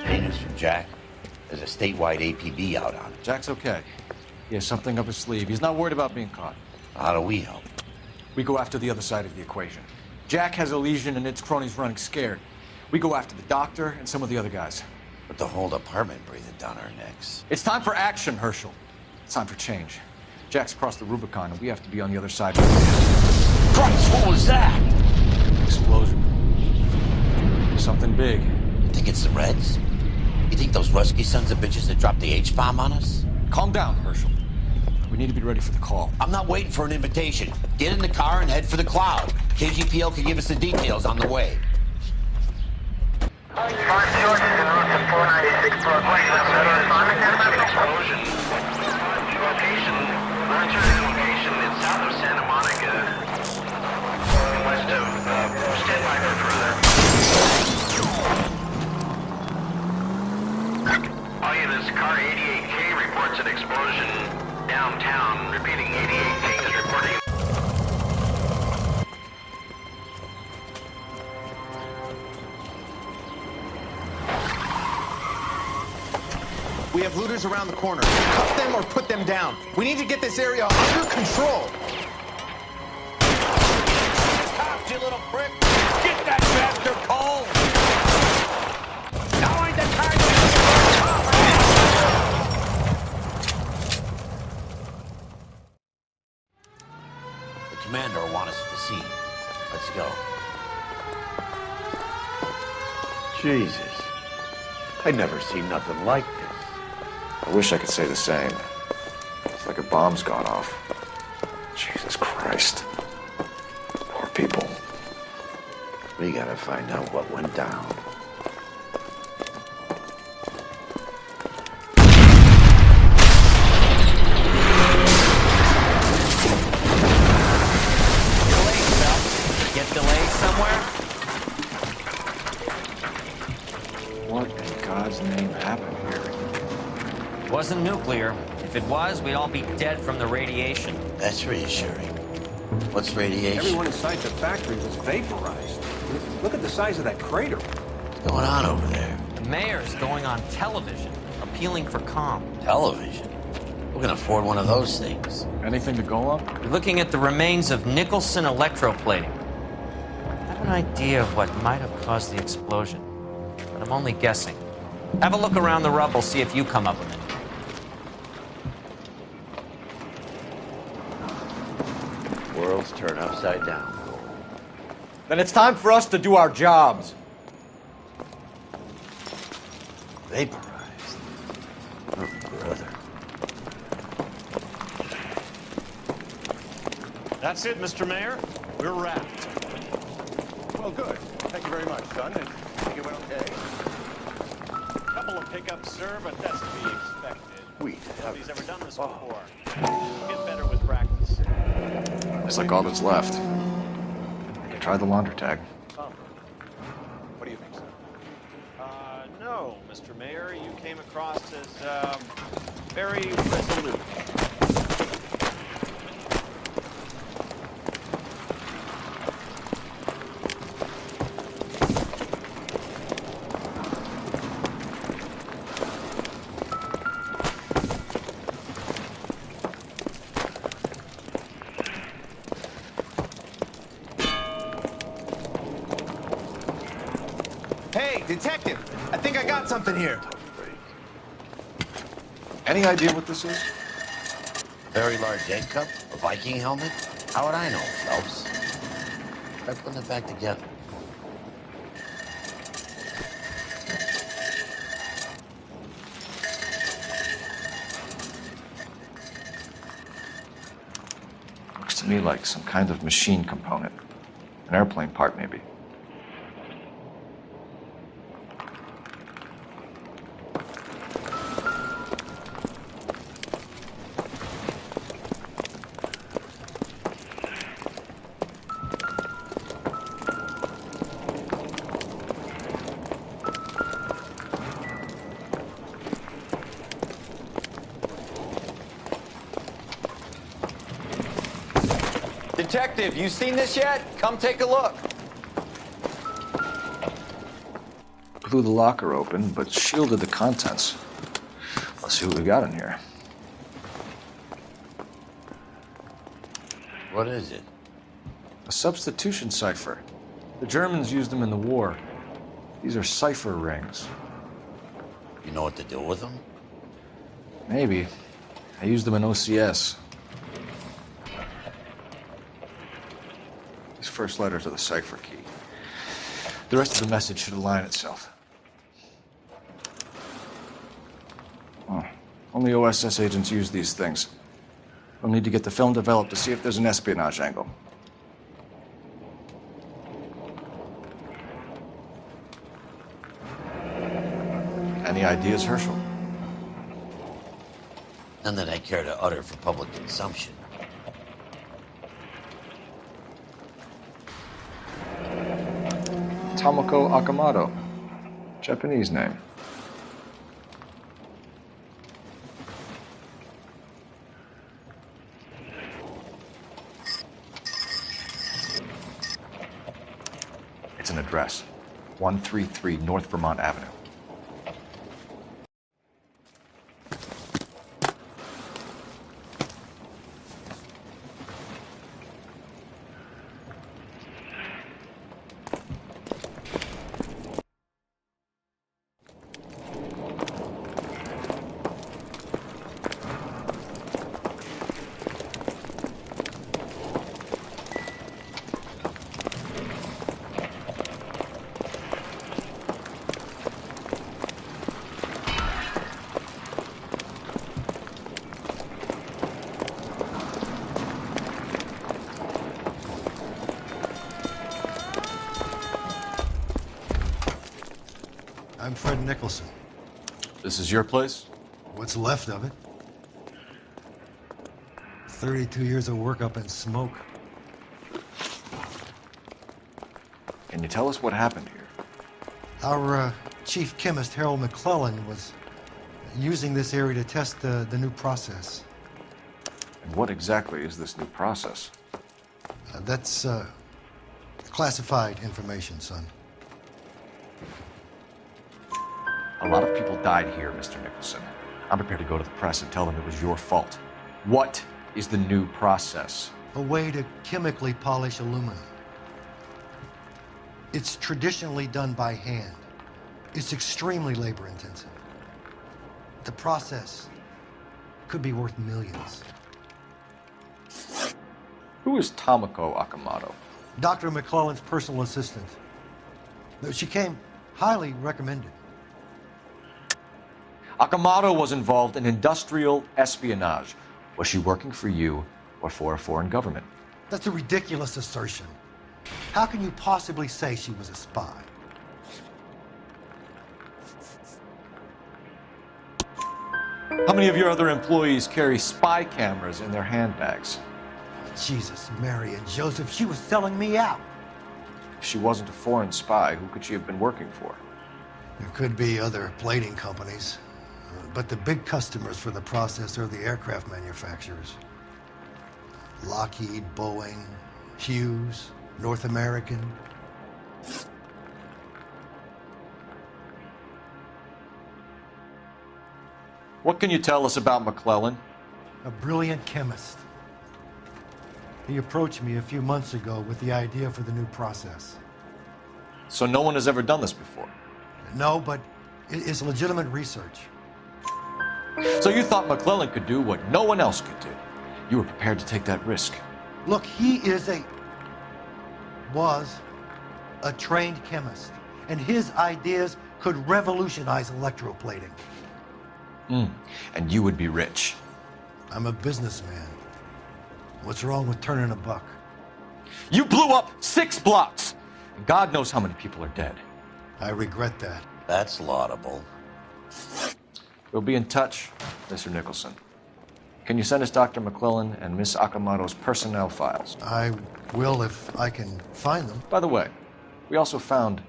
Hey, Mr. Jack. There's a statewide APB out on it. Jack's okay. He has something up his sleeve. He's not worried about being caught. How do we help? We go after the other side of the equation. Jack has a legion and its cronies running scared. We go after the doctor and some of the other guys. But the whole department breathing down our necks. It's time for action, Herschel. It's time for change. Jack's crossed the Rubicon, and we have to be on the other side of it. Christ, what was that? Explosion. Something big. You think it's the Reds? You think those Rusky sons of bitches that dropped the H-bomb on us? Calm down, Herschel. We need to be ready for the call. I'm not waiting for an invitation. Get in the car and head for the cloud. KGPL can give us the details on the way. 5 short en route to 496 Broadway. Explosion. Location. Launcher location is south of Santa Monica. West of, stand by for further. All units, car 88K reports an explosion downtown. Repeating, 88K is reporting. We have looters around the corner. Cuff them or put them down. We need to get this area under control. Cops, you little prick! Get that bastard cold! Now ain't the time to... The commander will want us at the scene. Let's go. Jesus. I've never seen nothing like this. I wish I could say the same. It's like a bomb's gone off. Jesus Christ. Poor people. We gotta find out what went down. Delayed, Phelps. Get delayed somewhere? What in God's name happened here? Wasn't nuclear. If it was, we'd all be dead from the radiation. That's reassuring. What's radiation? Everyone inside the factory was vaporized. Look at the size of that crater. What's going on over there? The mayor's going on television, appealing for calm. Television? Who can afford one of those things? Anything to go on? We're looking at the remains of Nicholson electroplating. I have an idea of what might have caused the explosion, but I'm only guessing. Have a look around the rubble, see if you come up with it. Worlds turn upside down. Then it's time for us to do our jobs. Vaporized. Oh, brother. That's it, Mr. Mayor. We're wrapped. Well, good. Thank you very much, son. And you went okay? Couple of pickups, sir, but that's to be expected. Nobody's ever done this before. We'll get better with practice. It's like all that's left. Try the launder tag. Some. What do you think, sir? No, Mr. Mayor. You came across as, very resolute. Hey, detective, I think I got something here. Any idea what this is? Very large egg cup? A Viking helmet? How would I know, Phelps? Try putting it back together. Looks to me like some kind of machine component. An airplane part, maybe. Detective, you seen this yet? Come take a look. Who blew the locker open, but shielded the contents. Let's see what we got in here. What is it? A substitution cipher. The Germans used them in the war. These are cipher rings. You know what to do with them? Maybe. I used them in OCS. These first letters are the cipher key. The rest of the message should align itself. Oh, only OSS agents use these things. We'll need to get the film developed to see if there's an espionage angle. Any ideas, Herschel? None that I care to utter for public consumption. Tomoko Akamoto. Japanese name. It's an address. 133 North Vermont Avenue. I'm Fred Nicholson. This is your place? What's left of it? 32 years of work up in smoke. Can you tell us what happened here? Our chief chemist, Harold McClellan, was using this area to test the new process. And what exactly is this new process? That's classified information, son. A lot of people died here, Mr. Nicholson. I'm prepared to go to the press and tell them it was your fault. What is the new process? A way to chemically polish aluminum. It's traditionally done by hand. It's extremely labor intensive. The process could be worth millions. Who is Tomoko Akamoto? Dr. McClellan's personal assistant. She came highly recommended. Akamoto was involved in industrial espionage. Was she working for you or for a foreign government? That's a ridiculous assertion. How can you possibly say she was a spy? How many of your other employees carry spy cameras in their handbags? Jesus, Mary, and Joseph, she was selling me out. If she wasn't a foreign spy, who could she have been working for? There could be other plating companies, but the big customers for the process are the aircraft manufacturers. Lockheed, Boeing, Hughes, North American. What can you tell us about McClellan? A brilliant chemist. He approached me a few months ago with the idea for the new process. So no one has ever done this before? No, but it's legitimate research. So you thought McClellan could do what no one else could do? You were prepared to take that risk? Look, he was a trained chemist, and his ideas could revolutionize electroplating. And you would be rich. I'm a businessman. What's wrong with turning a buck? You blew up 6 blocks! And God knows how many people are dead. I regret that. That's laudable. We'll be in touch, Mr. Nicholson. Can you send us Dr. McClellan and Miss Akamoto's personnel files? I will if I can find them. By the way, we also found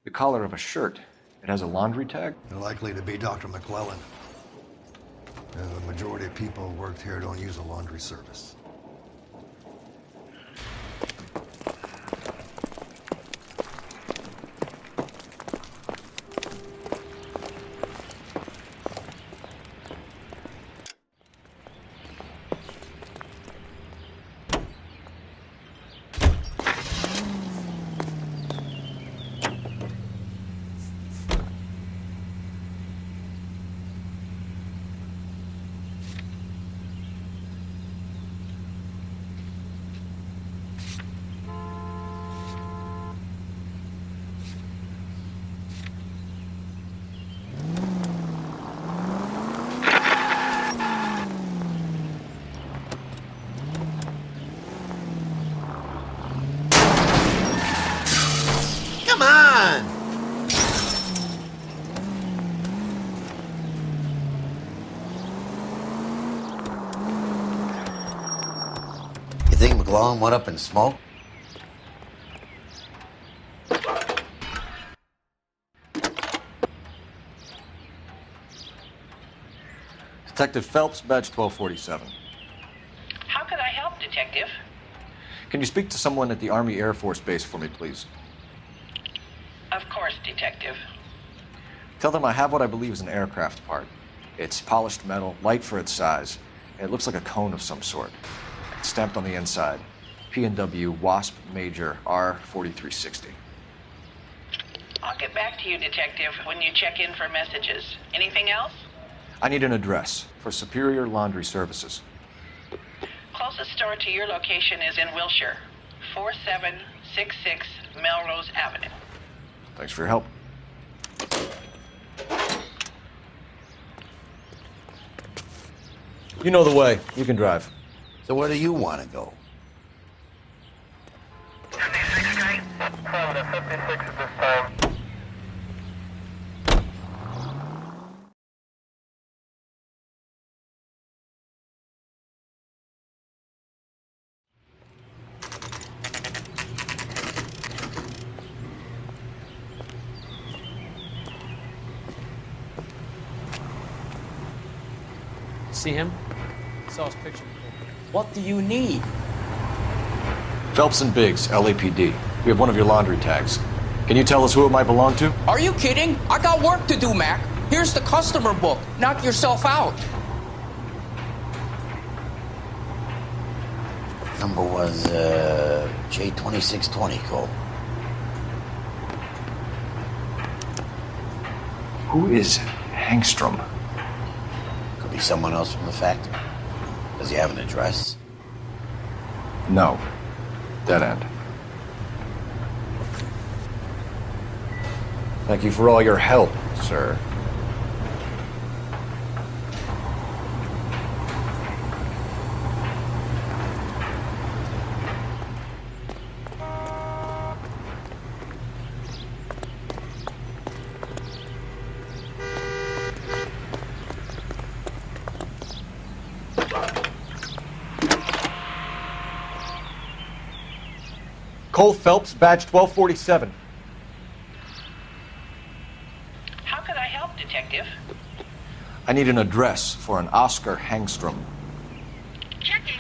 the collar of a shirt. It has a laundry tag. They're likely to be Dr. McClellan. The majority of people who worked here don't use a laundry service. glowing went up in smoke? Detective Phelps, badge 1247. How could I help, Detective? Can you speak to someone at the Army Air Force Base for me, please? Of course, Detective. Tell them I have what I believe is an aircraft part. It's polished metal, light for its size, and it looks like a cone of some sort. It's stamped on the inside. P&W Wasp Major R4360. I'll get back to you, Detective, when you check in for messages. Anything else? I need an address for Superior Laundry Services. Closest store to your location is in Wilshire, 4766 Melrose Avenue. Thanks for your help. You know the way. You can drive. So where do you want to go? 56 Street. From the 56 at this time. See him? Saw his picture before. What do you need? Phelps and Biggs, LAPD. We have one of your laundry tags. Can you tell us who it might belong to? Are you kidding? I got work to do, Mac. Here's the customer book. Knock yourself out. Number was J2620, Cole. Who is Hangstrom? Could be someone else from the factory. Does he have an address? No. Dead end. Thank you for all your help, sir. Cole Phelps, badge 1247. How could I help, Detective? I need an address for an Oscar Hangstrom. Checking.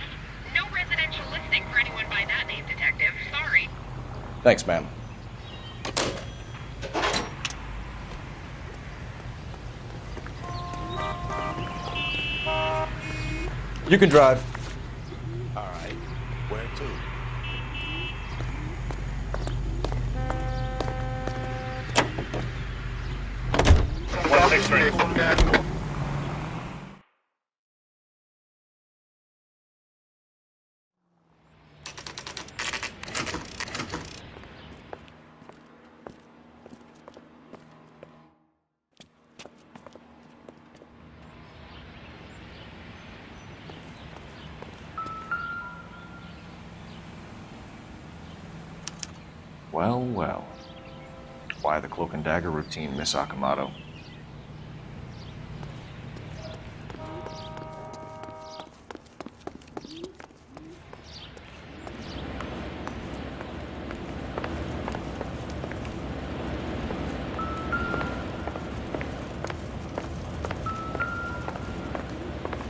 No residential listing for anyone by that name, Detective. Sorry. Thanks, ma'am. You can drive. All right. Where to? Well, well. Why the cloak and dagger routine, Miss Akamoto?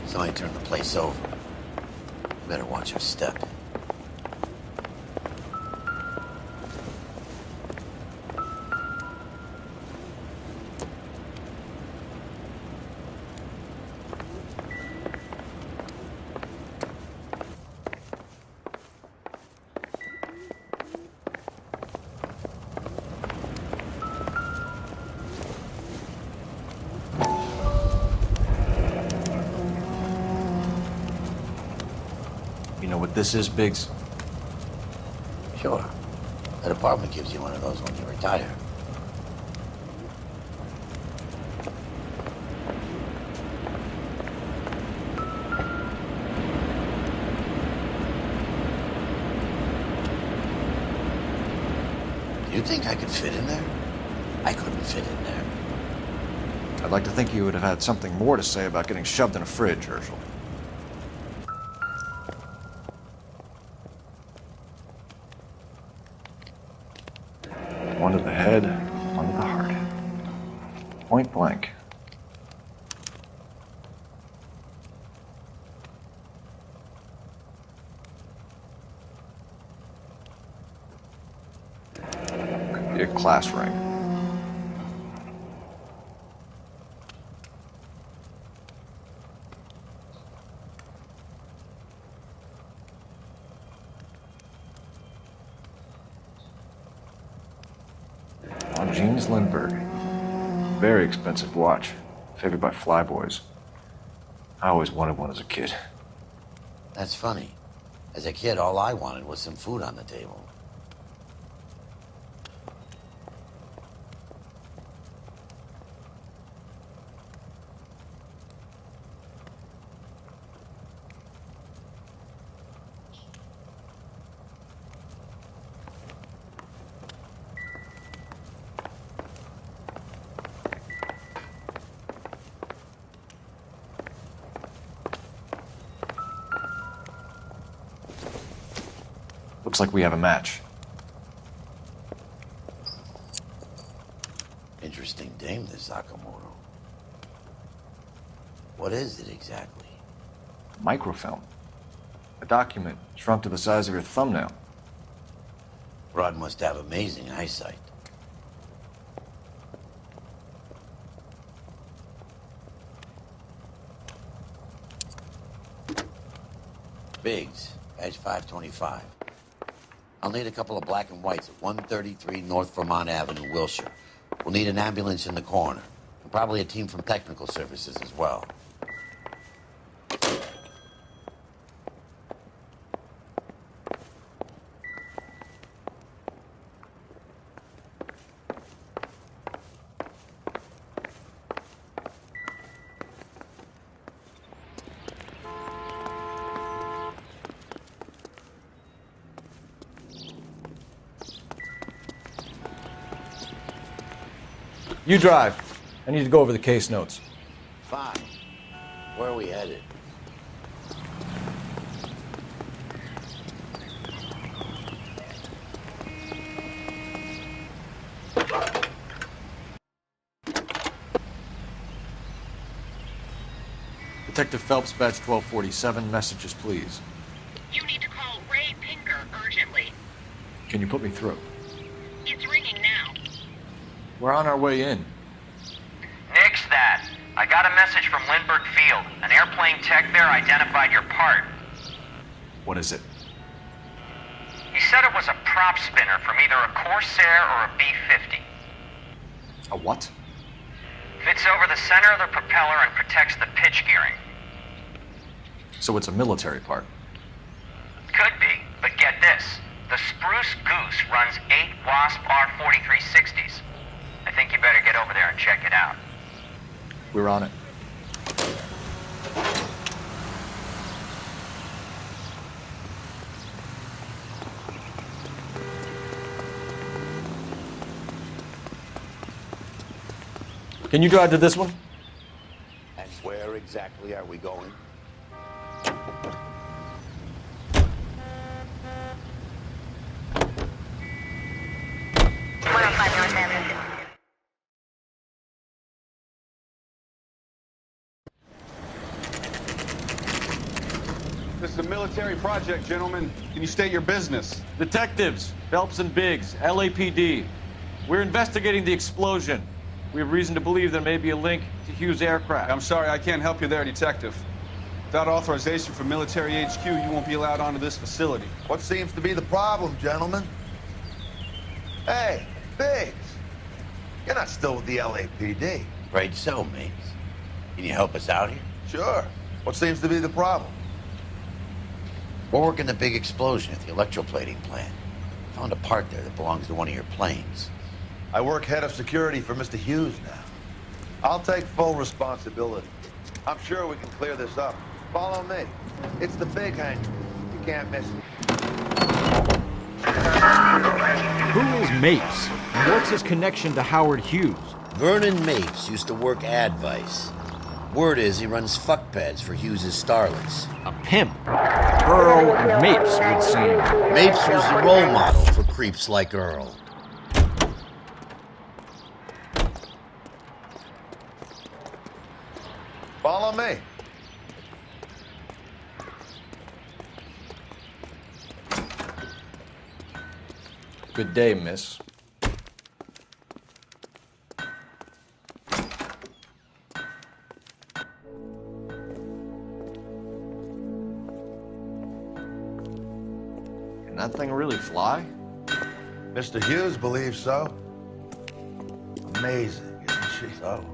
Somebody turned the place over. Better watch your step. You know what this is, Biggs? Sure. That apartment gives you one of those when you retire. You think I could fit in there? I couldn't fit in there. I'd like to think you would have had something more to say about getting shoved in a fridge, Herschel. Point blank. Could be a class ring. James Lindbergh. Very expensive watch. Favored by flyboys. I always wanted one as a kid. That's funny. As a kid, all I wanted was some food on the table. Looks like we have a match. Interesting dame, this Sakamoto. What is it exactly? Microfilm. A document shrunk to the size of your thumbnail. Rod must have amazing eyesight. Biggs, edge 525. I'll need a couple of black and whites at 133 North Vermont Avenue, Wilshire. We'll need an ambulance in the corner. And probably a team from technical services as well. You drive. I need to go over the case notes. Fine. Where are we headed? Detective Phelps, badge 1247. Messages, please. You need to call Ray Pinger urgently. Can you put me through? It's ringing now. We're on our way in. Nix that. I got a message from Lindbergh Field. An airplane tech there identified your part. What is it? He said it was a prop spinner from either a Corsair or a B-50. A what? Fits over the center of the propeller and protects the pitch gearing. So it's a military part. Could be, but get this. The Spruce Goose runs 8 Wasp R-4360s. I think you better get over there and check it out. We're on it. Can you drive to this one? And where exactly are we going? This is a military project, gentlemen. Can you state your business? Detectives, Phelps and Biggs, LAPD. We're investigating the explosion. We have reason to believe there may be a link to Hughes' aircraft. I'm sorry, I can't help you there, Detective. Without authorization from military HQ, you won't be allowed onto this facility. What seems to be the problem, gentlemen? Hey, Biggs. You're not still with the LAPD. Afraid so, mates. Can you help us out here? Sure. What seems to be the problem? We're working the big explosion at the electroplating plant. Found a part there that belongs to one of your planes. I work head of security for Mr. Hughes now. I'll take full responsibility. I'm sure we can clear this up. Follow me. It's the big hangar. You can't miss it. Who is Mapes? And what's his connection to Howard Hughes? Vernon Mapes used to work Advice. Word is he runs fuck pads for Hughes' starlets. A pimp. Earl and Mapes would seem. Mapes was the role model for creeps like Earl. Follow me. Good day, miss. Can that thing really fly? Mr. Hughes believes so. Amazing, isn't she? So,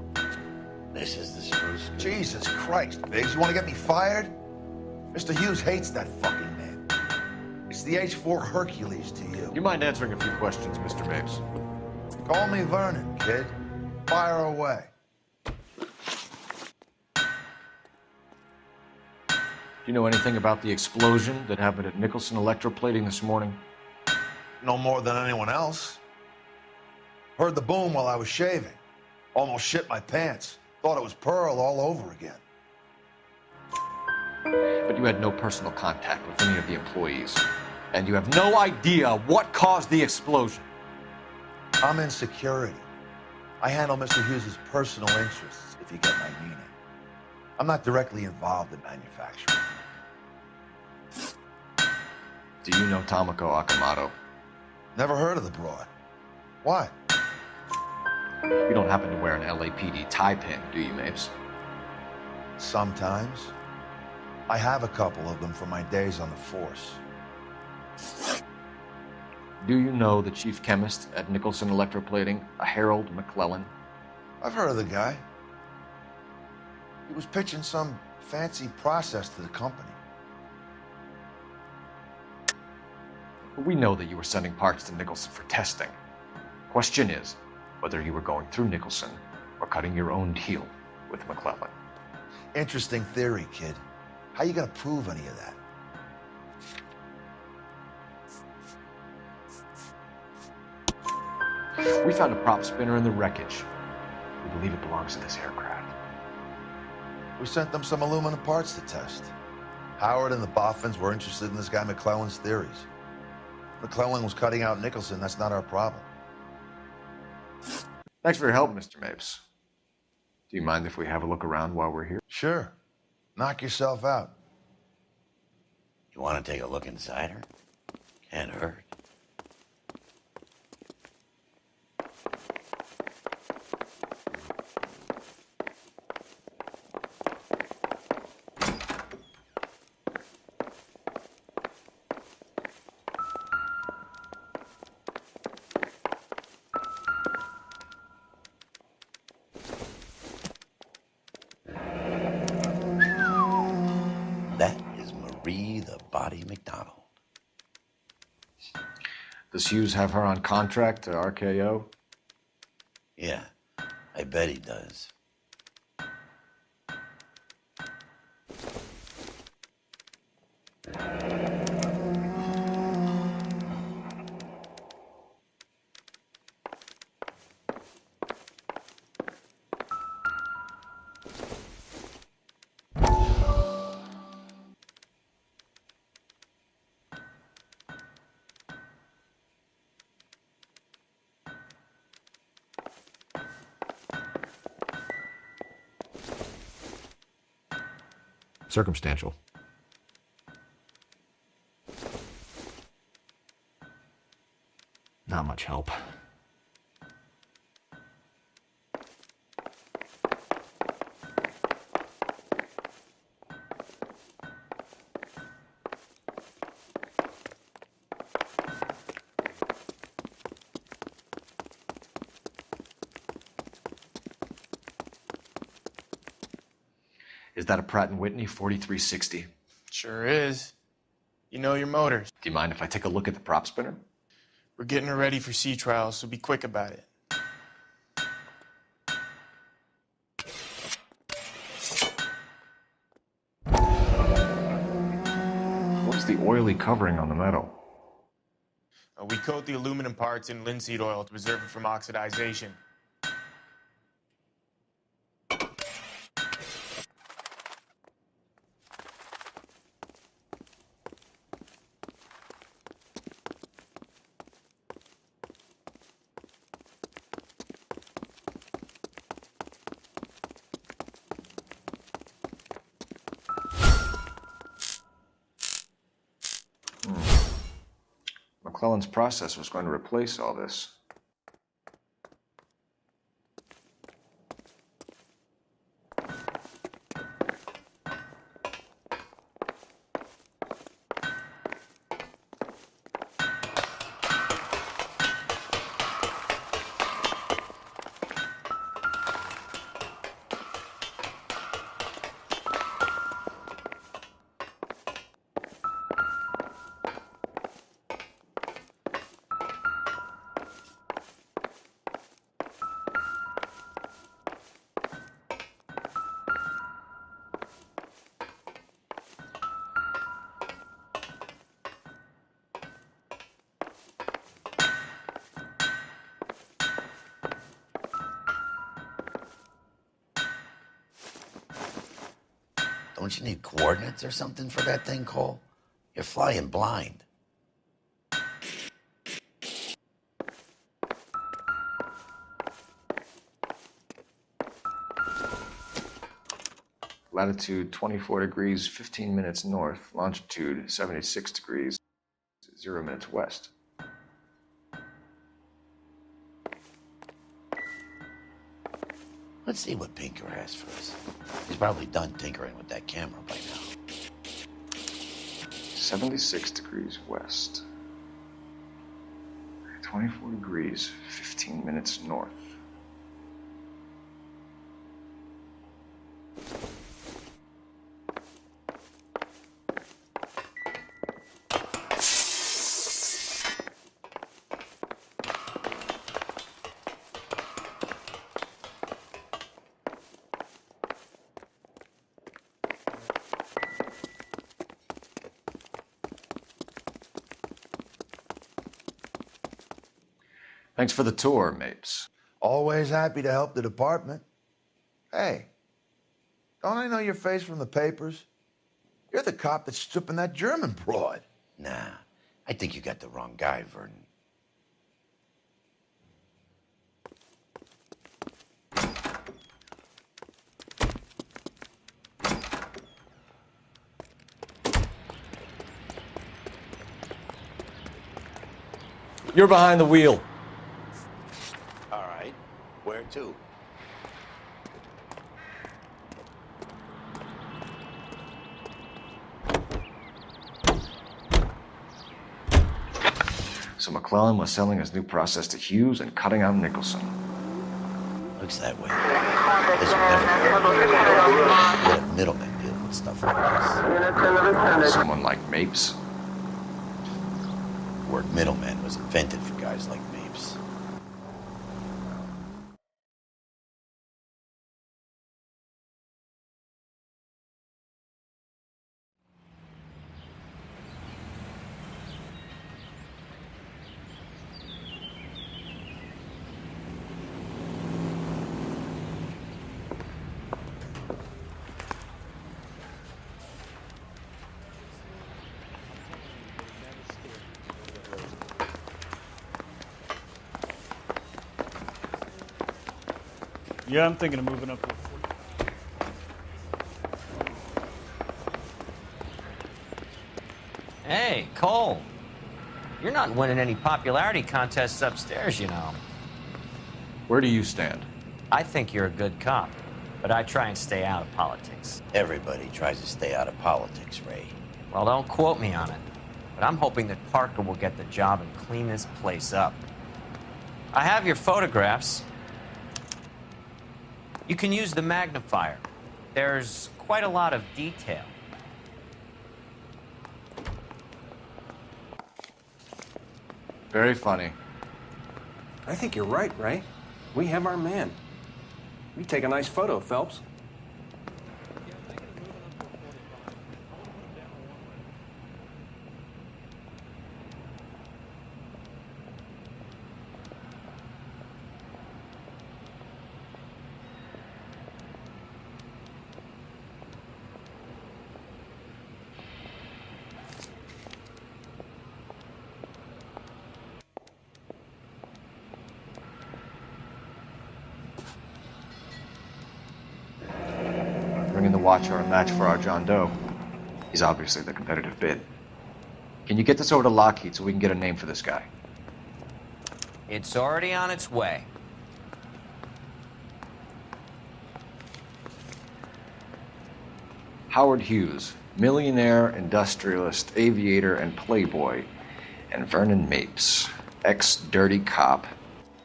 this is the spruce. Jesus Christ, Biggs, you want to get me fired? Mr. Hughes hates that fucking name. It's the H-4 Hercules to you. You mind answering a few questions, Mr. Mapes? Call me Vernon, kid. Fire away. Do you know anything about the explosion that happened at Nicholson Electroplating this morning? No more than anyone else. Heard the boom while I was shaving. Almost shit my pants. Thought it was Pearl all over again. But you had no personal contact with any of the employees. And you have no idea what caused the explosion. I'm in security. I handle Mr. Hughes' personal interests, if you get my meaning. I'm not directly involved in manufacturing. Do you know Tomoko Akamoto? Never heard of the broad. Why? You don't happen to wear an LAPD tie pin, do you, Mapes? Sometimes. I have a couple of them from my days on the force. Do you know the chief chemist at Nicholson Electroplating, a Harold McClellan? I've heard of the guy. He was pitching some fancy process to the company. We know that you were sending parts to Nicholson for testing. Question is whether you were going through Nicholson or cutting your own deal with McClellan. Interesting theory, kid. How you gonna prove any of that? We found a prop spinner in the wreckage. We believe it belongs to this aircraft. We sent them some aluminum parts to test. Howard and the Boffins were interested in this guy McClellan's theories. McClellan was cutting out Nicholson. That's not our problem. Thanks for your help, Mr. Mapes. Do you mind if we have a look around while we're here? Sure. Knock yourself out. You want to take a look inside her? Can't hurt. That is Marie the Body McDonald. Does Hughes have her on contract to RKO? Yeah, I bet he does. Circumstantial. Not much help. Is that a Pratt & Whitney 4360? Sure is. You know your motors. Do you mind if I take a look at the prop spinner? We're getting her ready for sea trials, so be quick about it. What's the oily covering on the metal? We coat the aluminum parts in linseed oil to preserve it from oxidization. McClellan's process was going to replace all this. Don't you need coordinates or something for that thing, Cole? You're flying blind. Latitude 24 degrees, 15 minutes north. Longitude 76 degrees, 0 minutes west. Let's see what Pinker has for us. He's probably done tinkering with that camera by now. 76 degrees west. 24 degrees, 15 minutes north. Thanks for the tour, Mapes. Always happy to help the department. Hey, don't I know your face from the papers? You're the cop that's stripping that German broad. Nah, I think you got the wrong guy, Vernon. You're behind the wheel. All right, where to? So McClellan was selling his new process to Hughes and cutting out Nicholson. Looks that way. This will never work. Let a middleman deal with stuff like this. Someone like Mapes? The word middleman was invented for guys like Mapes. Yeah, I'm thinking of moving up. Hey, Cole. You're not winning any popularity contests upstairs, you know. Where do you stand? I think you're a good cop, but I try and stay out of politics. Everybody tries to stay out of politics, Ray. Well, don't quote me on it, but I'm hoping that Parker will get the job and clean this place up. I have your photographs. You can use the magnifier. There's quite a lot of detail. Very funny. I think you're right, Ray. We have our man. You take a nice photo, Phelps. Bringing the Watcher a match for our John Doe. He's obviously the competitive bid. Can you get this over to Lockheed so we can get a name for this guy? It's already on its way. Howard Hughes, millionaire, industrialist, aviator, and playboy, and Vernon Mapes, ex-dirty cop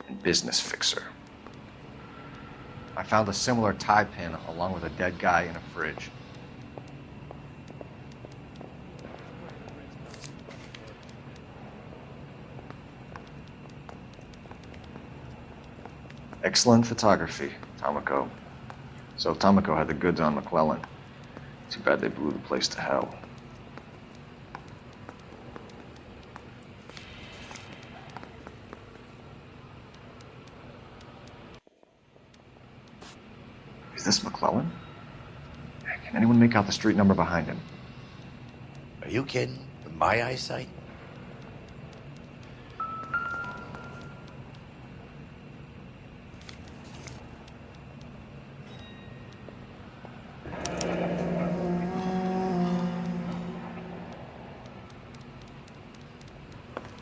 and business fixer. I found a similar tie pin along with a dead guy in a fridge. Excellent photography, Tomoko. So Tomoko had the goods on McClellan. Too bad they blew the place to hell. Is this McClellan? Can anyone make out the street number behind him? Are you kidding? With my eyesight?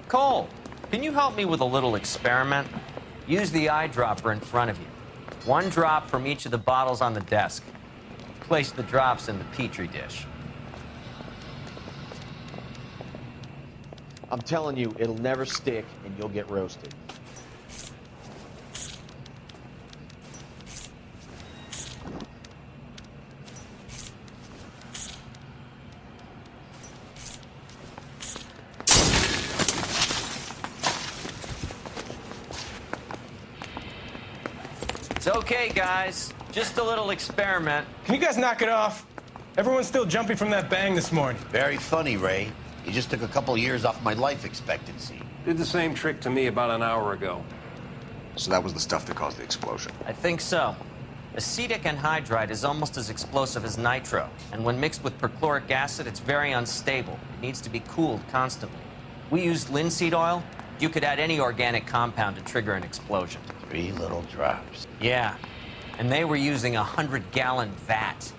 Cole, can you help me with a little experiment? Use the eyedropper in front of you. One drop from each of the bottles on the desk. Place the drops in the petri dish. I'm telling you, it'll never stick and you'll get roasted. It's okay, guys. Just a little experiment. Can you guys knock it off? Everyone's still jumping from that bang this morning. Very funny, Ray. You just took a couple of years off my life expectancy. Did the same trick to me about an hour ago. So that was the stuff that caused the explosion. I think so. Acetic anhydride is almost as explosive as nitro, and when mixed with perchloric acid, it's very unstable. It needs to be cooled constantly. We used linseed oil. You could add any organic compound to trigger an explosion. 3 little drops. Yeah, and they were using a 100-gallon vat.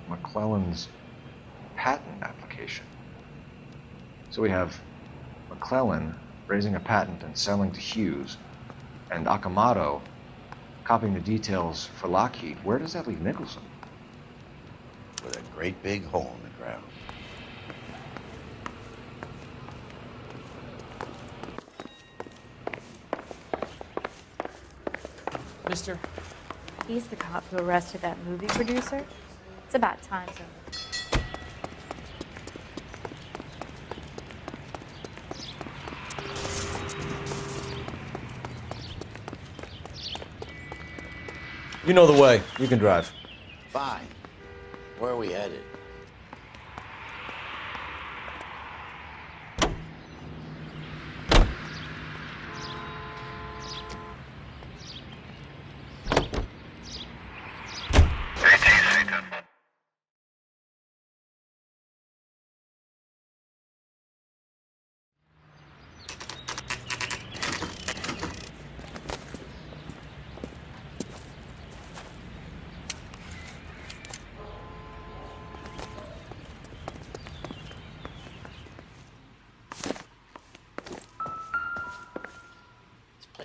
McClellan's patent application. So we have McClellan raising a patent and selling to Hughes, and Akamoto copying the details for Lockheed. Where does that leave Nicholson? With a great big hole in the ground. Mister? He's the cop who arrested that movie producer. It's about time, so. You know the way. You can drive. Fine. Where are we headed?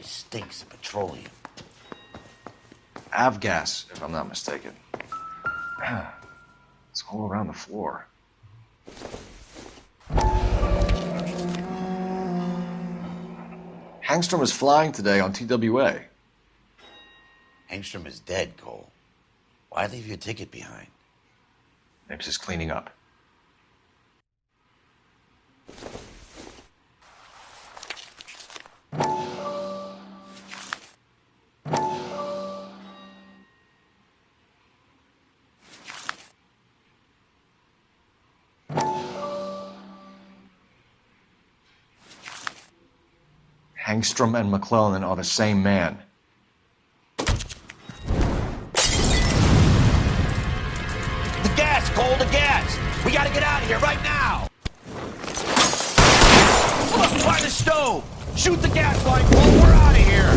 Stinks of petroleum. Avgas, if I'm not mistaken. It's all around the floor. Hangstrom is flying today on TWA. Hangstrom is dead, Cole. Why leave your ticket behind? Nips is cleaning up. Hangstrom and McClellan are the same man. move! Shoot the gas line, Cole! We're out of here!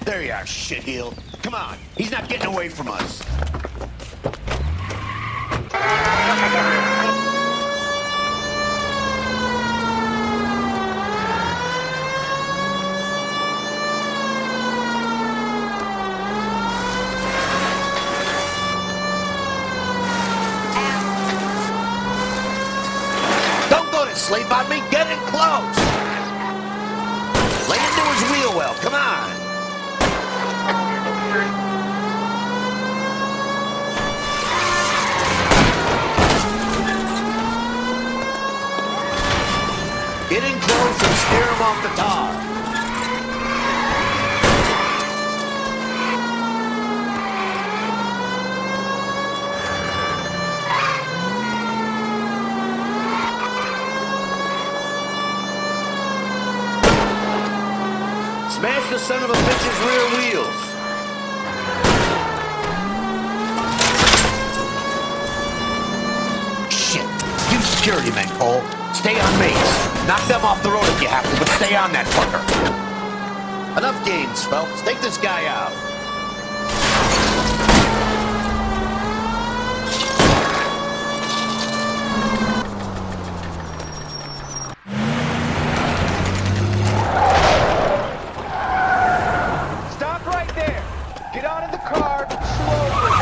There you are, shitheel. Come on, he's not getting away from us. Don't go to sleep on me, get in close. Lay into his wheel well, come on. Get in close and steer him off the tar. Smash the son of a bitch's rear wheels. Shit. You security men, Cole. Stay on base. Knock them off the road if you have to, but stay on that fucker. Enough games, Phelps. Take this guy out. Stop right there. Get out of the car slowly.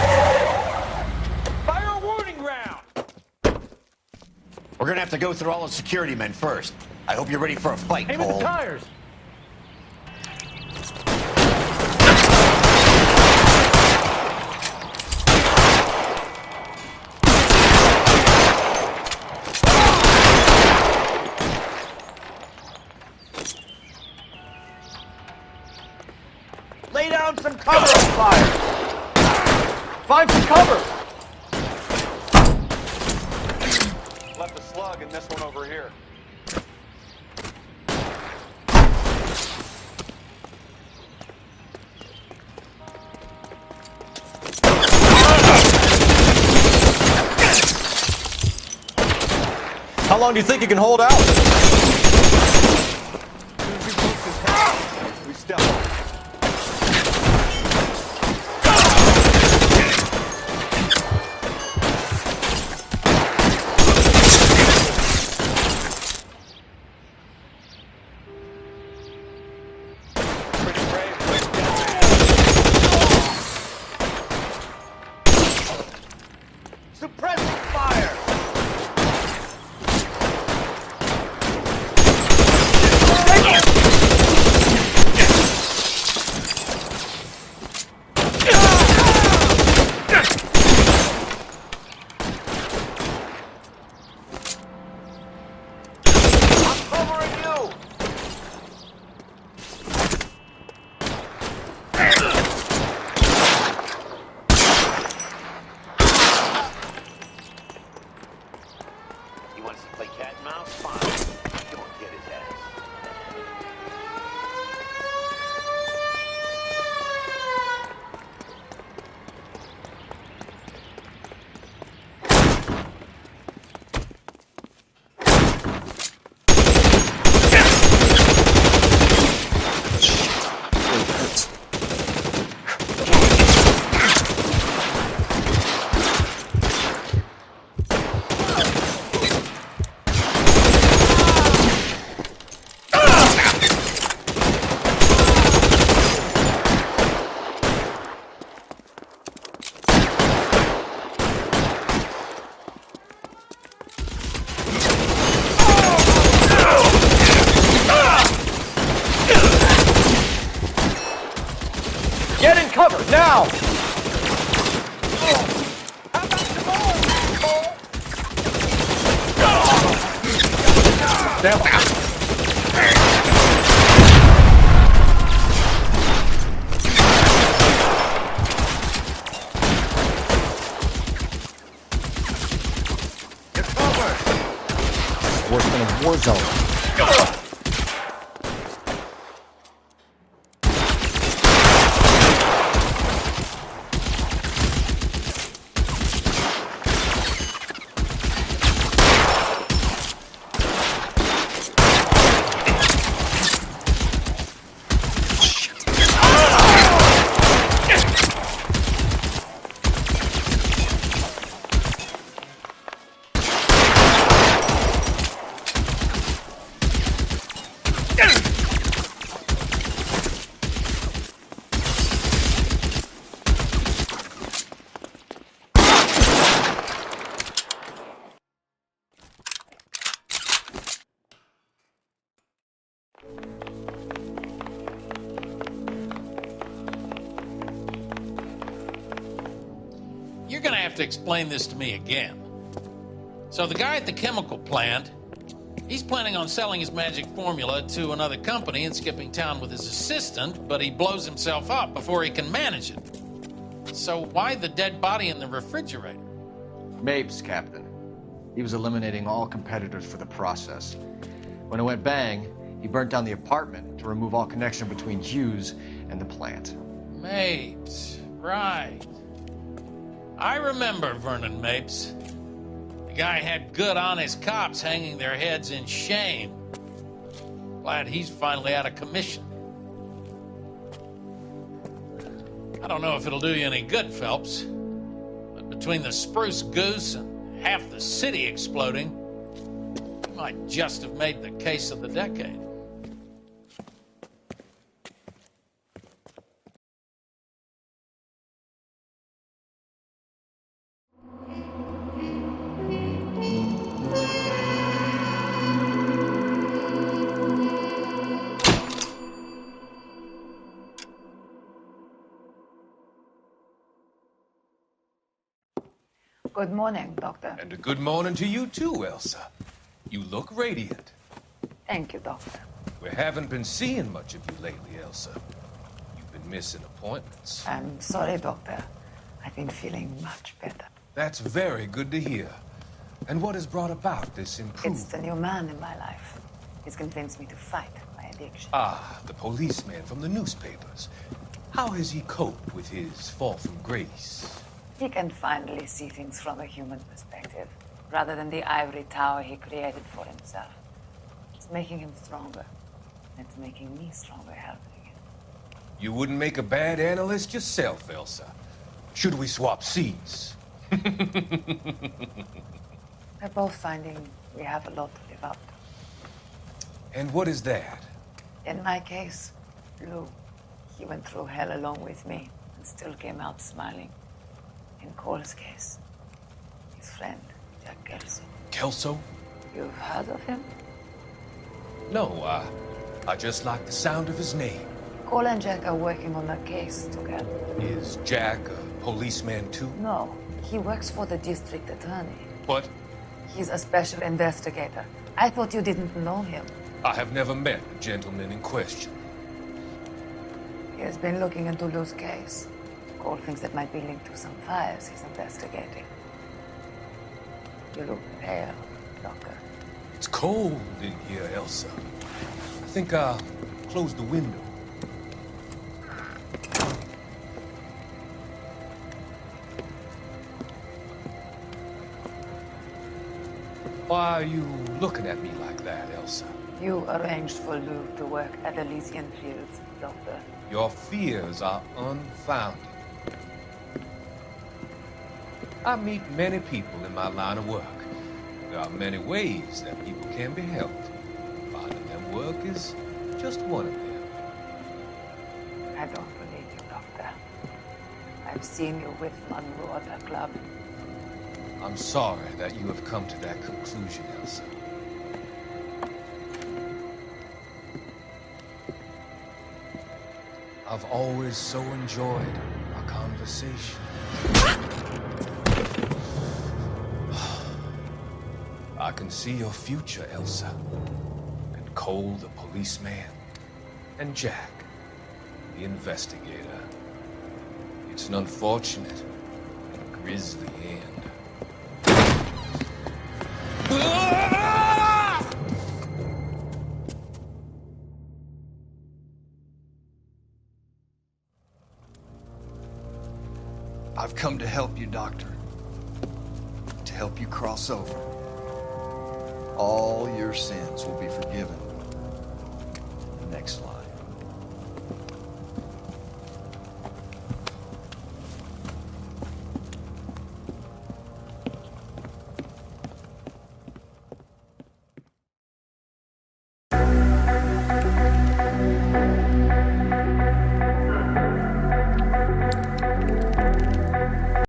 Fire a warning round. We're gonna have to go through all the security men first. I hope you're ready for a fight, Aim at Cole. the tires. Lay down some cover, fire. Find some cover. Left a slug in this one over here. How long do you think you can hold out? We step. Suppressing fire. He wants to play cat and mouse? Fine. Go and get his ass. Get in cover now. Stand by. worse than a war zone. You're gonna have to explain this to me again. So the guy at the chemical plant, he's planning on selling his magic formula to another company and skipping town with his assistant, but he blows himself up before he can manage it. So why the dead body in the refrigerator? Mapes, Captain. He was eliminating all competitors for the process. When it went bang, he burnt down the apartment to remove all connection between Hughes and the plant. Mapes, right. I remember Vernon Mapes. The guy had good, honest cops hanging their heads in shame. Glad he's finally out of commission. I don't know if it'll do you any good, Phelps, but between the spruce goose and half the city exploding, you might just have made the case of the decade. Good morning, Doctor. And a good morning to you too, Elsa. You look radiant. Thank you, Doctor. We haven't been seeing much of you lately, Elsa. You've been missing appointments. I'm sorry, Doctor. I've been feeling much better. That's very good to hear. And what has brought about this improvement? It's the new man in my life. He's convinced me to fight my addiction. Ah, the policeman from the newspapers. How has he coped with his fall from grace? He can finally see things from a human perspective, rather than the ivory tower he created for himself. It's making him stronger. It's making me stronger helping him. You wouldn't make a bad analyst yourself, Elsa. Should we swap seats? We're both finding we have a lot to live up to. And what is that? In my case, Lou, he went through hell along with me and still came out smiling. In Cole's case, his friend, Jack Kelso. Kelso? You've heard of him? No, I just like the sound of his name. Cole and Jack are working on a case together. Is Jack a policeman too? No, he works for the district attorney. What? He's a special investigator. I thought you didn't know him. I have never met the gentleman in question. He has been looking into Lou's case. Cole thinks that might be linked to some fires he's investigating. You look pale, Doctor. It's cold in here, Elsa. I think I'll close the window. Why are you looking at me like that, Elsa? You arranged for Lou to work at Elysian Fields, Doctor. Your fears are unfounded. I meet many people in my line of work. There are many ways that people can be helped. Finding them work is just one of them. I don't believe you, Doctor. I've seen you with Monroe at the club. I'm sorry that you have come to that conclusion, Elsa. I've always so enjoyed our conversation. I can see your future, Elsa. And Cole, the policeman, and Jack, the investigator. It's an unfortunate and grisly end. I've come to help you, Doctor. To help you cross over. All your sins will be forgiven. The next line.